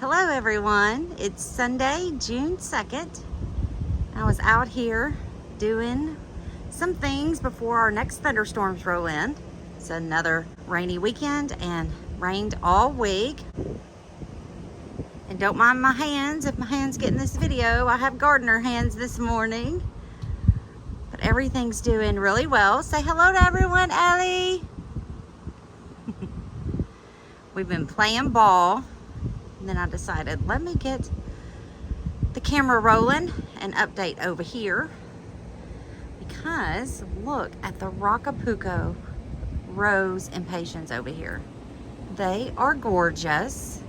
Hello everyone, it's Sunday, June 2nd. I was out here doing some things before our next thunderstorms roll in. It's another rainy weekend and rained all week. And don't mind my hands if my hands get in this video. I have gardener hands this morning. But everything's doing really well. Say hello to everyone, Ellie. We've been playing ball. And then I decided, let me get the camera rolling and update over here. Because look at the Rocapuco rose impatiens over here. They are gorgeous.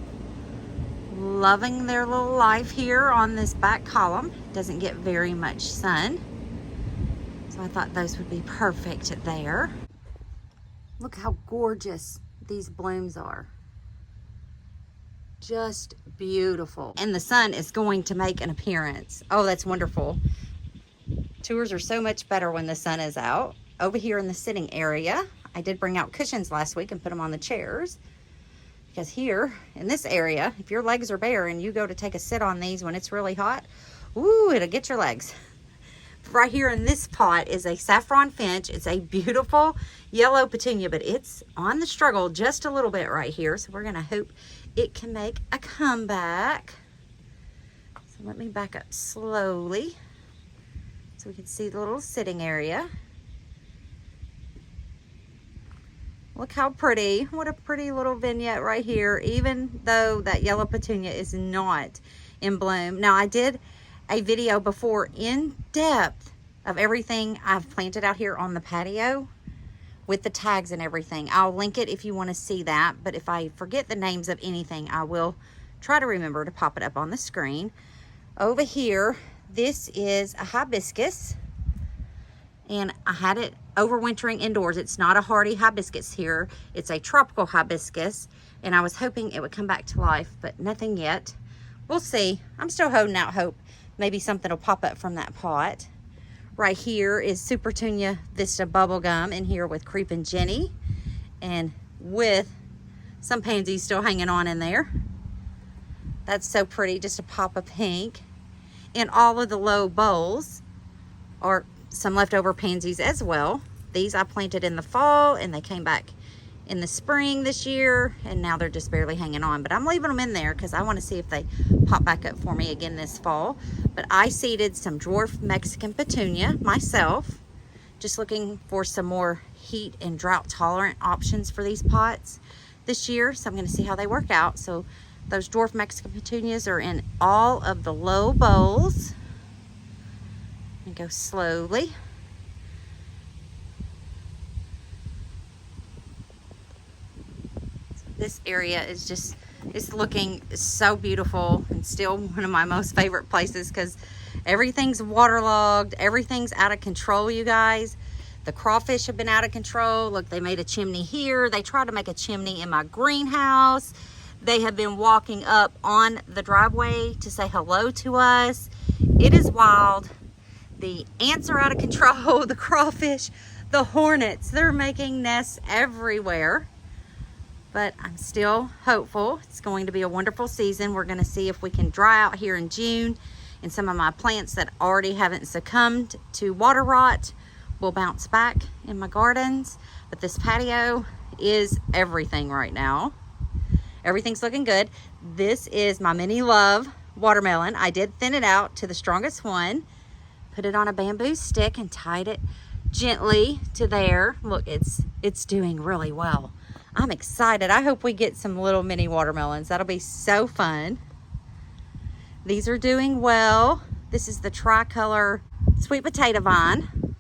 Loving their little life here on this back column. Doesn't get very much sun. So I thought those would be perfect there. Look how gorgeous these blooms are. Just beautiful. And the sun is going to make an appearance. Oh, that's wonderful. Tours are so much better when the sun is out. Over here in the sitting area, I did bring out cushions last week and put them on the chairs. Because here in this area, if your legs are bare and you go to take a sit on these when it's really hot, ooh, it'll get your legs. Right here in this pot is a saffron finch. It's a beautiful yellow petunia, but it's on the struggle just a little bit right here. So we're gonna hope it can make a comeback. So let me back up slowly so we can see the little sitting area. Look how pretty. What a pretty little vignette right here, even though that yellow petunia is not in bloom. Now I did a video before in depth of everything I've planted out here on the patio with the tags and everything. I'll link it if you want to see that, but if I forget the names of anything, I will try to remember to pop it up on the screen. Over here, this is a hibiscus, and I had it overwintering indoors. It's not a hardy hibiscus here. It's a tropical hibiscus, and I was hoping it would come back to life, but nothing yet. We'll see. I'm still holding out hope. Maybe something will pop up from that pot. Right here is Supertunia Vista Bubblegum in here with Creepin' Jenny and with some pansies still hanging on in there. That's so pretty, just a pop of pink. In all of the low bowls are some leftover pansies as well. These I planted in the fall and they came back in the spring this year, and now they're just barely hanging on, but I'm leaving them in there because I want to see if they pop back up for me again this fall. But I seeded some dwarf Mexican petunia myself, just looking for some more heat and drought tolerant options for these pots this year. So I'm going to see how they work out. So those dwarf Mexican petunias are in all of the low bowls. And go slowly. This area is just, it's looking so beautiful and still one of my most favorite places because everything's waterlogged, everything's out of control, you guys. The crawfish have been out of control. Look, they made a chimney here. They tried to make a chimney in my greenhouse. They have been walking up on the driveway to say hello to us. It is wild. The ants are out of control, the crawfish, the hornets, they're making nests everywhere. But I'm still hopeful. It's going to be a wonderful season. We're going to see if we can dry out here in June, and some of my plants that already haven't succumbed to water rot will bounce back in my gardens. But this patio is everything right now. Everything's looking good. This is my mini love watermelon. I did thin it out to the strongest one, put it on a bamboo stick and tied it gently to there. Look, it's doing really well. I'm excited. I hope we get some little mini watermelons. That'll be so fun. These are doing well. This is the tricolor sweet potato vine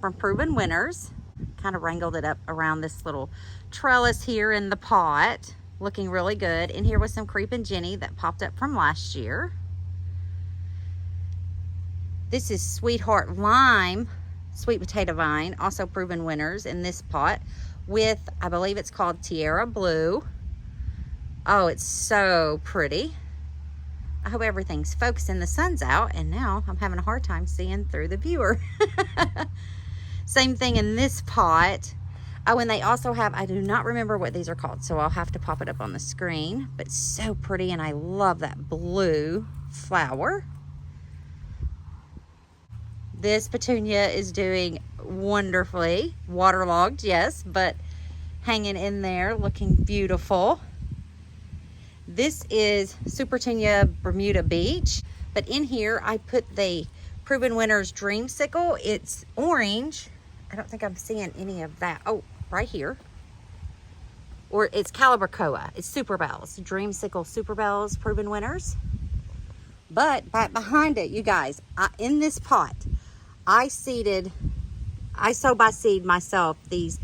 from Proven Winners. Kind of wrangled it up around this little trellis here in the pot. Looking really good. In here with some Creepin' Jenny that popped up from last year. This is Sweetheart Lime sweet potato vine, also Proven Winners in this pot with, I believe it's called Tierra Blue. Oh, it's so pretty. I hope everything's focusing. The sun's out and now I'm having a hard time seeing through the viewer. Same thing in this pot. Oh, and they also have, I do not remember what these are called, so I'll have to pop it up on the screen, but so pretty, and I love that blue flower. This petunia is doing wonderfully. Waterlogged, yes, but hanging in there, looking beautiful. This is Supertunia Bermuda Beach, but in here I put the Proven Winners Dreamsicle. It's orange. I don't think I'm seeing any of that. Oh, right here. Or it's Calibracoa. It's Super Bells. Dreamsicle Super Bells Proven Winners. But back behind it, you guys, in this pot, I sow by seed myself these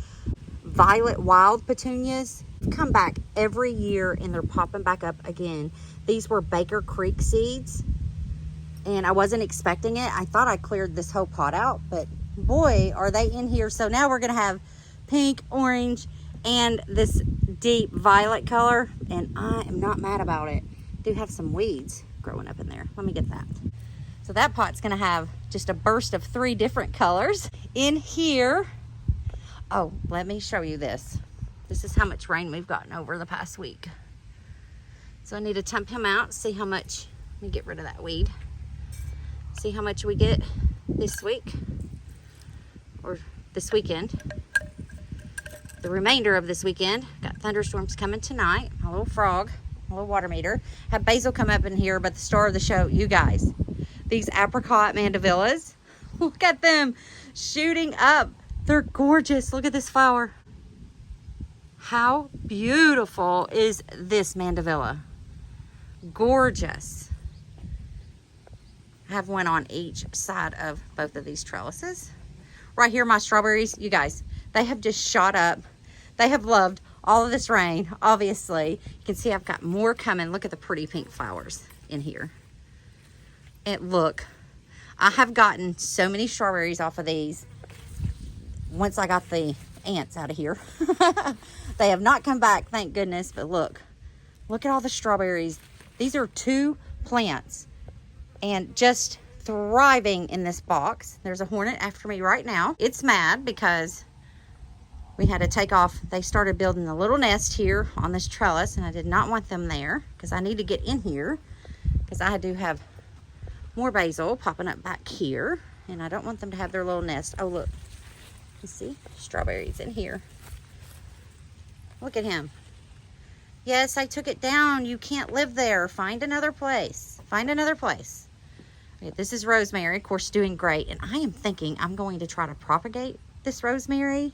Violet Wild Petunias. Come back every year and they're popping back up again. These were Baker Creek seeds and I wasn't expecting it. I thought I cleared this whole pot out, but boy, are they in here. So now we're gonna have pink, orange, and this deep violet color, and I am not mad about it. Do have some weeds growing up in there. Let me get that. So that pot's gonna have just a burst of 3 different colors. In here, oh, let me show you this. This is how much rain we've gotten over the past week. So I need to temp him out, see how much, let me get rid of that weed. See how much we get this week, or this weekend. The remainder of this weekend. Got thunderstorms coming tonight. My little frog, my little water meter. Had Basil come up in here, but the star of the show, you guys, these apricot mandavillas. Look at them shooting up. They're gorgeous. Look at this flower. How beautiful is this mandavilla? Gorgeous. I have one on each side of both of these trellises. Right here, my strawberries, you guys, they have just shot up. They have loved all of this rain, obviously. You can see I've got more coming. Look at the pretty pink flowers in here. And look, I have gotten so many strawberries off of these once I got the ants out of here. They have not come back, thank goodness, but look at all the strawberries. These are 2 plants and just thriving in this box. There's a hornet after me right now. It's mad because we had to take off. They started building a little nest here on this trellis, and I did not want them there because I need to get in here because I do have more basil popping up back here, and I don't want them to have their little nest. Oh, look, you see strawberries in here. Look at him. Yes, I took it down. You can't live there. Find another place. Find another place. Okay, this is rosemary, of course, doing great. And I am thinking I'm going to try to propagate this rosemary.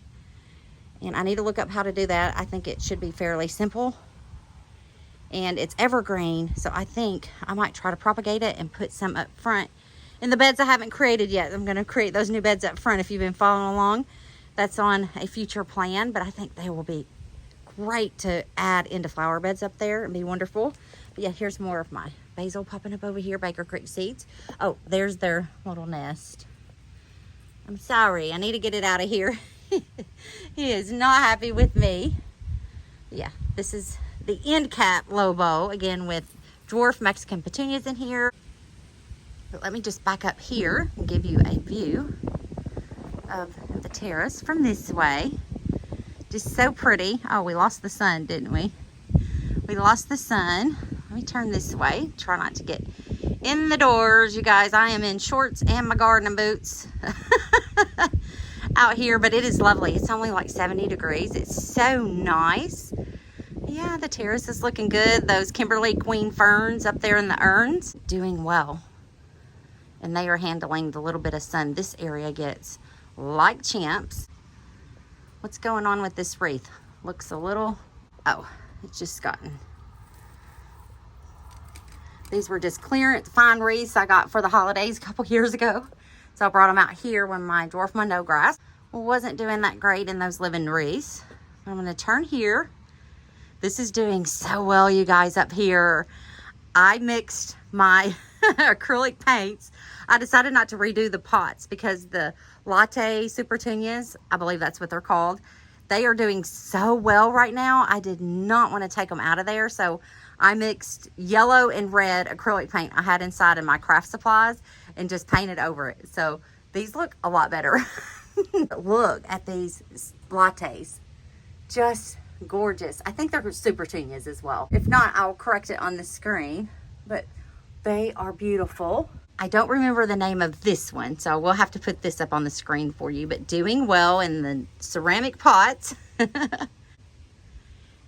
And I need to look up how to do that. I think it should be fairly simple. And it's evergreen, so I think I might try to propagate it and put some up front. In the beds I haven't created yet. I'm going to create those new beds up front if you've been following along. That's on a future plan, but I think they will be great to add into flower beds up there and be wonderful. But yeah, here's more of my basil popping up over here, Baker Creek seeds. Oh, there's their little nest. I'm sorry, I need to get it out of here. He is not happy with me. Yeah, this is the end cap Lobo, again with dwarf Mexican petunias in here. But let me just back up here and give you a view of the terrace from this way. Just so pretty. Oh, we lost the sun, didn't we? We lost the sun. Let me turn this way. Try not to get in the doors, you guys. I am in shorts and my gardening boots out here, but it is lovely. It's only like 70 degrees. It's so nice. Yeah, the terrace is looking good. Those Kimberly Queen ferns up there in the urns, doing well. And they are handling the little bit of sun this area gets like champs. What's going on with this wreath? Looks a little, oh, it's just gotten. These were just clearance fine wreaths I got for the holidays a couple years ago. So I brought them out here when my dwarf Mondo grass wasn't doing that great in those living wreaths. I'm gonna turn here. This is doing so well, you guys, up here. I mixed my acrylic paints. I decided not to redo the pots because the latte supertunias, I believe that's what they're called, they are doing so well right now. I did not want to take them out of there, so I mixed yellow and red acrylic paint I had inside of my craft supplies and just painted over it. So these look a lot better Look at these lattes. Just gorgeous. I think they're super Petunias as well. If not, I'll correct it on the screen. But they are beautiful. I don't remember the name of this one, so we'll have to put this up on the screen for you. But doing well in the ceramic pots.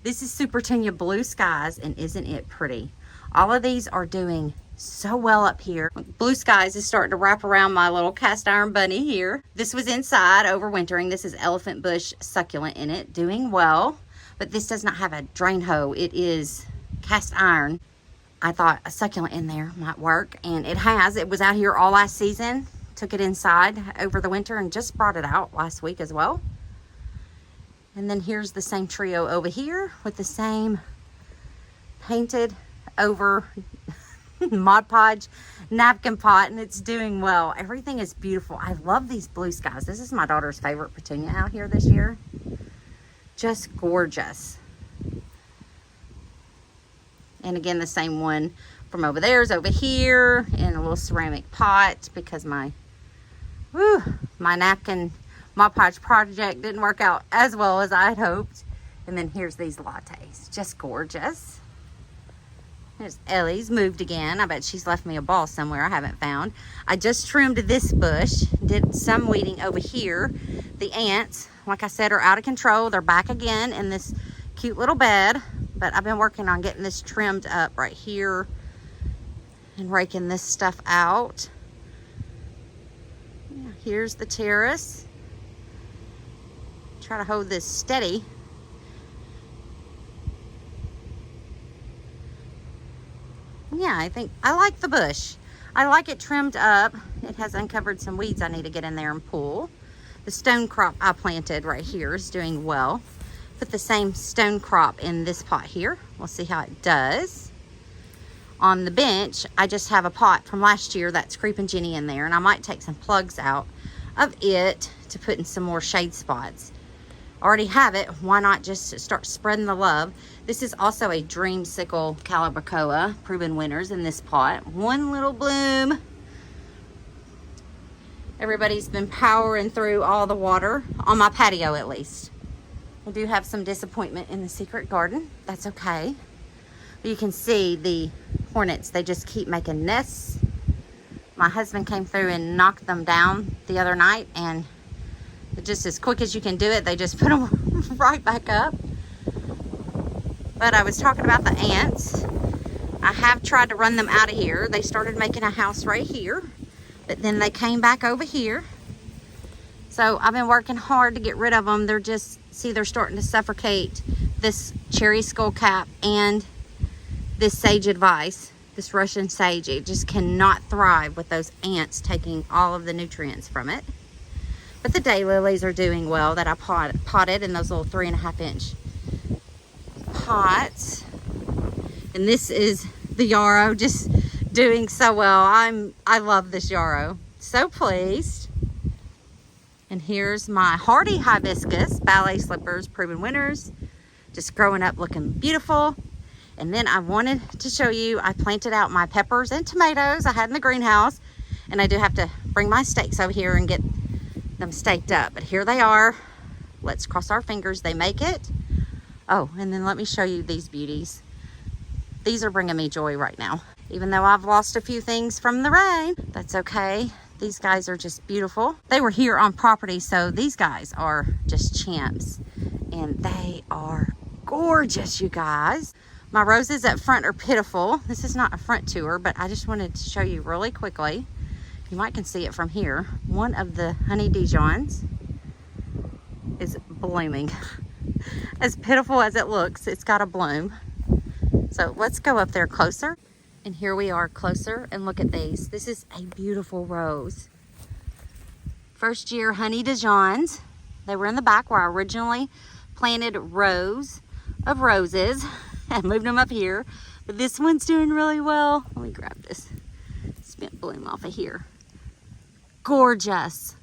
This is Super Petunia Blue Skies, and isn't it pretty? All of these are doing so well up here. Blue Skies is starting to wrap around my little cast iron bunny here. This was inside overwintering. This is elephant bush succulent in it, doing well. But this does not have a drain hoe. It is cast iron. I thought a succulent in there might work, and it has. It was out here all last season. Took it inside over the winter and just brought it out last week as well. And then here's the same trio over here with the same painted over Mod Podge napkin pot, and it's doing well. Everything is beautiful. I love these Blue Skies. This is my daughter's favorite petunia out here this year. Just gorgeous. And again, the same one from over there is over here in a little ceramic pot because my napkin Mod Podge project didn't work out as well as I had hoped. And then here's these lattes. Just gorgeous. There's Ellie's moved again. I bet she's left me a ball somewhere I haven't found. I just trimmed this bush. Did some weeding over here. The ants, like I said, are out of control. They're back again in this cute little bed. But I've been working on getting this trimmed up right here and raking this stuff out. Yeah, here's the terrace. Try to hold this steady. Yeah, I think I like the bush. I like it trimmed up. It has uncovered some weeds I need to get in there and pull. The stone crop I planted right here is doing well. Put the same stone crop in this pot here. We'll see how it does. On the bench, I just have a pot from last year that's Creeping Jenny in there, and I might take some plugs out of it to put in some more shade spots. Already have it, why not just start spreading the love? This is also a Dreamsicle Calibrachoa proven winners in this pot. One little bloom. Everybody's been powering through all the water on my patio, at least. I do have some disappointment in the secret garden. That's okay. But you can see the hornets, they just keep making nests. My husband came through and knocked them down the other night, and just as quick as you can do it, they just put them right back up. But I was talking about the ants. I have tried to run them out of here. They started making a house right here, but then they came back over here. So I've been working hard to get rid of them. They're just, see, they're starting to suffocate this cherry skullcap and this sage advice, this Russian sage. It just cannot thrive with those ants taking all of the nutrients from it. But the daylilies are doing well that I potted in those little 3.5 inch pots. And this is the yarrow just doing so well. I love this yarrow. So pleased. And here's my hardy hibiscus, ballet slippers, proven winners. Just growing up looking beautiful. And then I wanted to show you, I planted out my peppers and tomatoes I had in the greenhouse. And I do have to bring my stakes over here and get them staked up, but here they are. Let's cross our fingers they make it. Oh, and then let me show you these beauties. These are bringing me joy right now, even though I've lost a few things from the rain. That's okay. These guys are just beautiful. They were here on property, so these guys are just champs, and they are gorgeous, you guys. My roses up front are pitiful. This is not a front tour, but I just wanted to show you really quickly. You might can see it from here. One of the honey Dijons is blooming. As pitiful as it looks, it's got a bloom. So let's go up there closer. And here we are closer, and look at these. This is a beautiful rose. First year honey Dijons. They were in the back where I originally planted rows of roses and moved them up here. But this one's doing really well. Let me grab this spent bloom off of here. Gorgeous.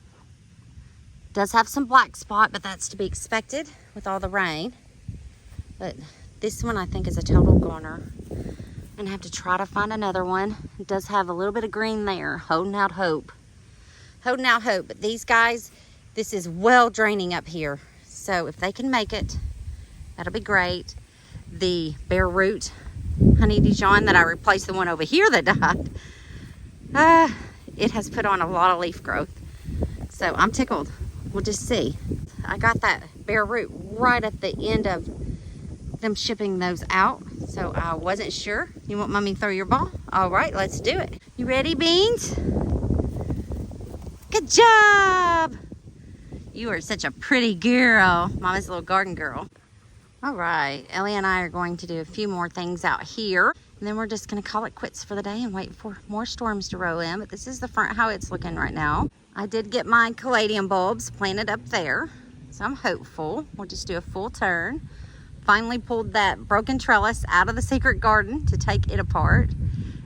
Does have some black spot, but that's to be expected with all the rain. But this one I think is a total goner. I'm gonna have to try to find another one. It does have a little bit of green there, holding out hope. Holding out hope. But these guys, This is well draining up here. So if they can make it, that'll be great. The bare root honey Dijon that I replaced the one over here that died, it has put on a lot of leaf growth. So I'm tickled. We'll just see. I got that bare root right at the end of them shipping those out. So I wasn't sure. You want mommy to throw your ball? All right, let's do it. You ready, Beans? Good job. You are such a pretty girl. Mama's a little garden girl. All right, Ellie and I are going to do a few more things out here. And then we're just gonna call it quits for the day and wait for more storms to roll in. But this is the front, how it's looking right now. I did get my caladium bulbs planted up there. So I'm hopeful. We'll just do a full turn. Finally pulled that broken trellis out of the secret garden to take it apart.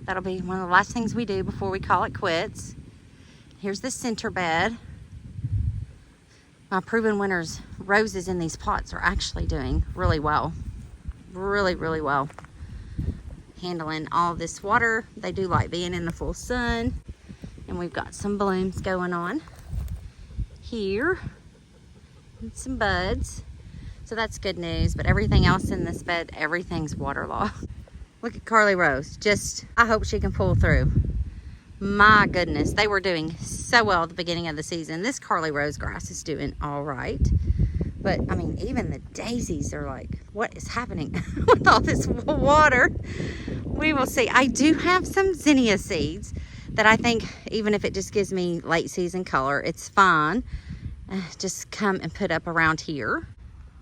That'll be one of the last things we do before we call it quits. Here's the center bed. My Proven Winners roses in these pots are actually doing really well. Really, really well. Handling all this water. They do like being in the full sun. And we've got some blooms going on here. And some buds. So that's good news. But everything else in this bed, everything's waterlogged. Look at Carly Rose. Just, I hope she can pull through. My goodness, they were doing so well at the beginning of the season. This Carly Rose grass is doing all right. But, I mean, even the daisies are like, what is happening with all this water? We will see. I do have some zinnia seeds that I think, even if it just gives me late season color, it's fine. Just come and put up around here.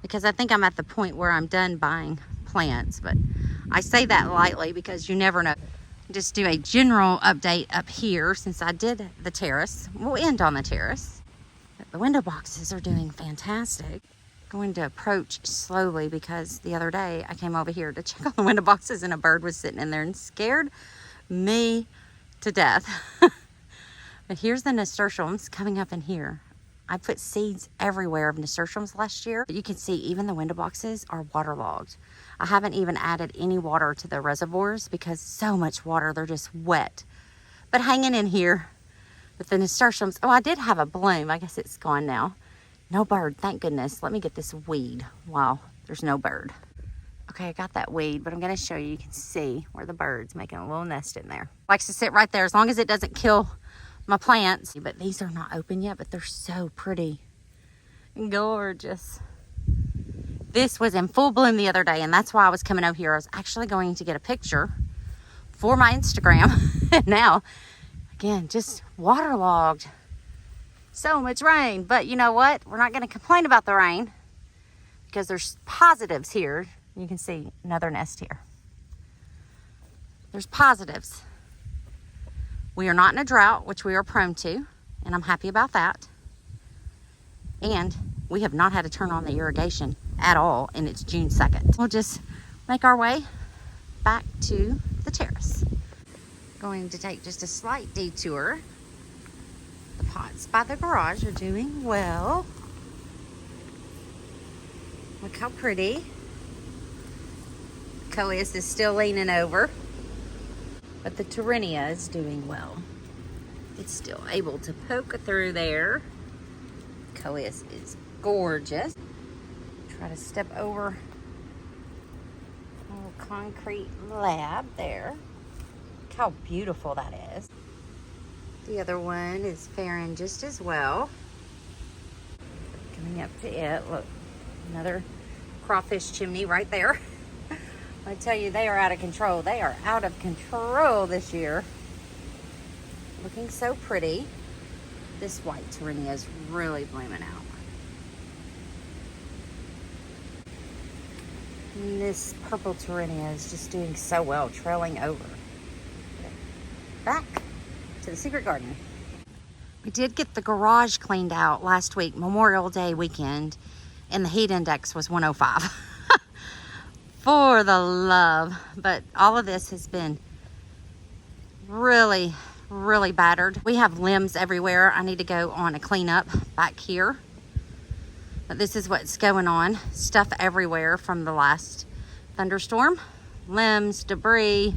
Because I think I'm at the point where I'm done buying plants. But I say that lightly because you never know. Just do a general update up here since I did the terrace. We'll end on the terrace. But the window boxes are doing fantastic. Going to approach slowly because the other day I came over here to check on the window boxes and a bird was sitting in there and scared me to death. But here's the nasturtiums coming up in here. I put seeds everywhere of nasturtiums last year. But you can see even the window boxes are waterlogged. I haven't even added any water to the reservoirs because so much water, they're just wet. But hanging in here with the nasturtiums. Oh, I did have a bloom. I guess it's gone now. No bird, thank goodness. Let me get this weed. Wow, there's no bird. Okay, I got that weed, but I'm gonna show you. You can see where the bird's making a little nest in there. Likes to sit right there as long as it doesn't kill my plants. But these are not open yet, but they're so pretty and gorgeous. This was in full bloom the other day, and that's why I was coming over here. I was actually going to get a picture for my Instagram. And now, again, just waterlogged. So much rain. But you know what? We're not going to complain about the rain because there's positives here. You can see another nest here. There's positives. We are not in a drought, which we are prone to, and I'm happy about that. And we have not had to turn on the irrigation at all, and it's June 2nd. We'll just make our way back to the terrace. Going to take just a slight detour. The pots by the garage are doing well. Look how pretty. Coleus is still leaning over, but the Terrace is doing well. It's still able to poke through there. Coleus is gorgeous. Try to step over a little concrete slab there. Look how beautiful that is. The other one is faring just as well. Coming up to it, look, another crawfish chimney right there. I tell you, they are out of control. They are out of control this year. Looking so pretty. This white Terrace is really blooming out. And this purple Terrace is just doing so well, trailing over. Back to the secret garden. We did get the garage cleaned out last week, Memorial Day weekend, and the heat index was 105. For the love. But all of this has been really, really battered. We have limbs everywhere. I need to go on a cleanup back here. But this is what's going on. Stuff everywhere from the last thunderstorm. Limbs, debris.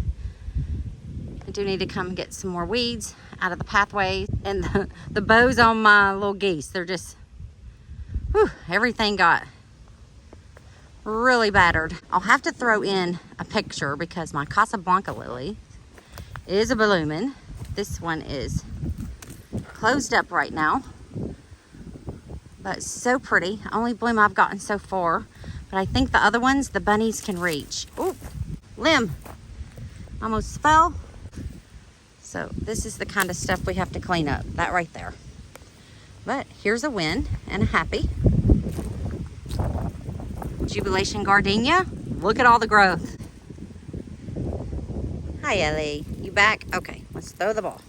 I do need to come get some more weeds out of the pathway. And the bows on my little geese, they're just Whew, everything got really battered. I'll have to throw in a picture because my Casablanca lily is a blooming. This one is closed up right now, but so pretty. Only bloom I've gotten so far, but I think the other ones the bunnies can reach. Oh, limb almost fell. So this is the kind of stuff we have to clean up, that right there. But here's a win and a happy. Jubilation gardenia. Look at all the growth. Hi, Ellie. You back? Okay, let's throw the ball.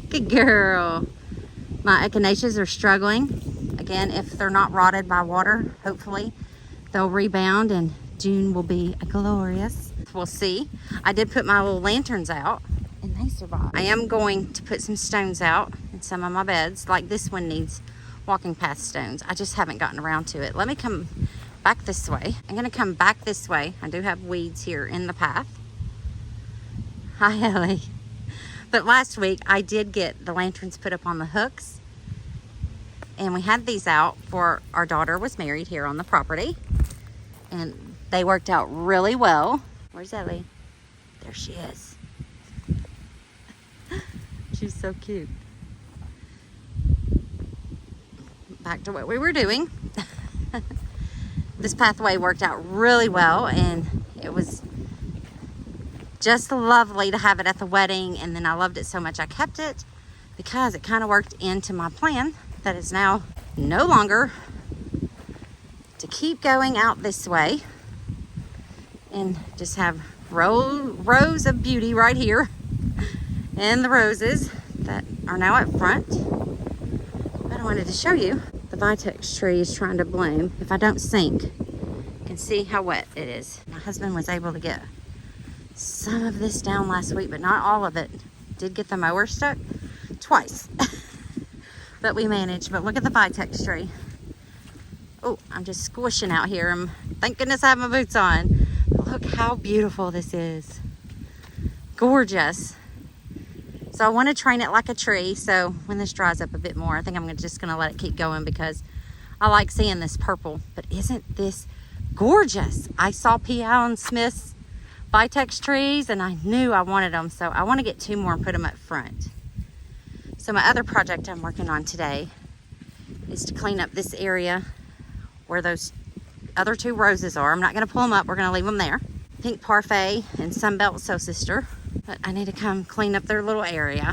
Good girl. My echinaceas are struggling. Again, if they're not rotted by water, hopefully they'll rebound and June will be glorious. We'll see. I did put my little lanterns out and they survived. I am going to put some stones out in some of my beds. Like this one needs walking path stones. I just haven't gotten around to it. Let me come back this way. I'm gonna come back this way. I do have weeds here in the path. Hi, Ellie. But last week I did get the lanterns put up on the hooks, and we had these out for our daughter was married here on the property, and they worked out really well. Where's Ellie? There she is. She's so cute. Back to what we were doing. This pathway worked out really well, and it was just lovely to have it at the wedding. And then I loved it so much I kept it because it kind of worked into my plan that is now no longer to keep going out this way and just have rows of beauty right here and the roses that are now up front. But I wanted to show you the vitex tree is trying to bloom. If I don't sink, you can see how wet it is. My husband was able to get some of this down last week, but not all of it. Did get the mower stuck twice. But we managed. But look at the vitex tree. Oh, I'm just squishing out here. Thank goodness I have my boots on. But look how beautiful this is. Gorgeous. So I want to train it like a tree. So when this dries up a bit more, I think I'm just going to let it keep going because I like seeing this purple. But isn't this gorgeous? I saw P. Allen Smith's vitex trees and I knew I wanted them. So I want to get 2 more and put them up front. So my other project I'm working on today is to clean up this area where those other 2 roses are. I'm not going to pull them up. We're going to leave them there. Pink Parfait and Sunbelt Soul Sister. But I need to come clean up their little area.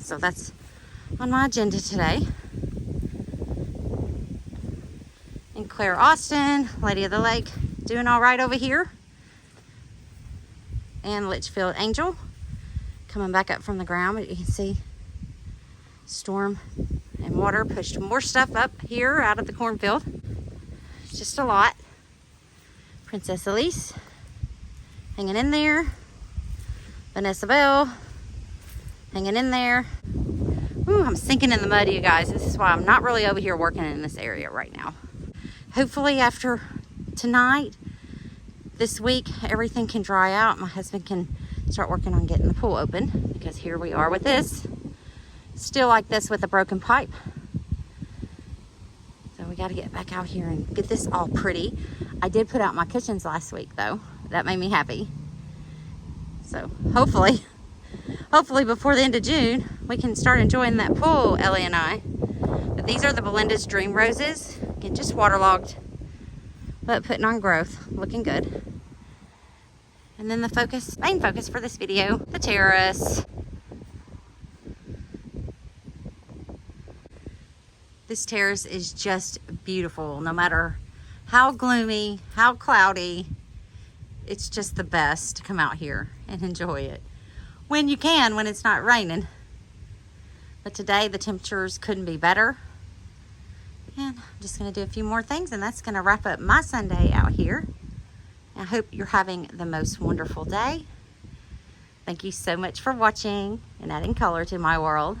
So that's on my agenda today. And Claire Austin, Lady of the Lake, doing all right over here. And Litchfield Angel coming back up from the ground. But you can see storm and water pushed more stuff up here out of the cornfield. It's just a lot. Princess Elise hanging in there. Vanessa Bell hanging in there. Ooh, I'm sinking in the mud, you guys. This is why I'm not really over here working in this area right now. Hopefully after tonight, this week, everything can dry out. My husband can start working on getting the pool open because here we are with this. Still like this with a broken pipe. So we got to get back out here and get this all pretty. I did put out my cushions last week though. That made me happy. So hopefully before the end of June, we can start enjoying that pool, Ellie and I. But these are the Belinda's Dream Roses. Again, just waterlogged, but putting on growth, looking good. And then the main focus for this video, the terrace. This terrace is just beautiful, no matter how gloomy, how cloudy. It's just the best to come out here and enjoy it when you can, when it's not raining. But today the temperatures couldn't be better. And I'm just going to do a few more things, and that's going to wrap up my Sunday out here. I hope you're having the most wonderful day. Thank you so much for watching and adding color to my world.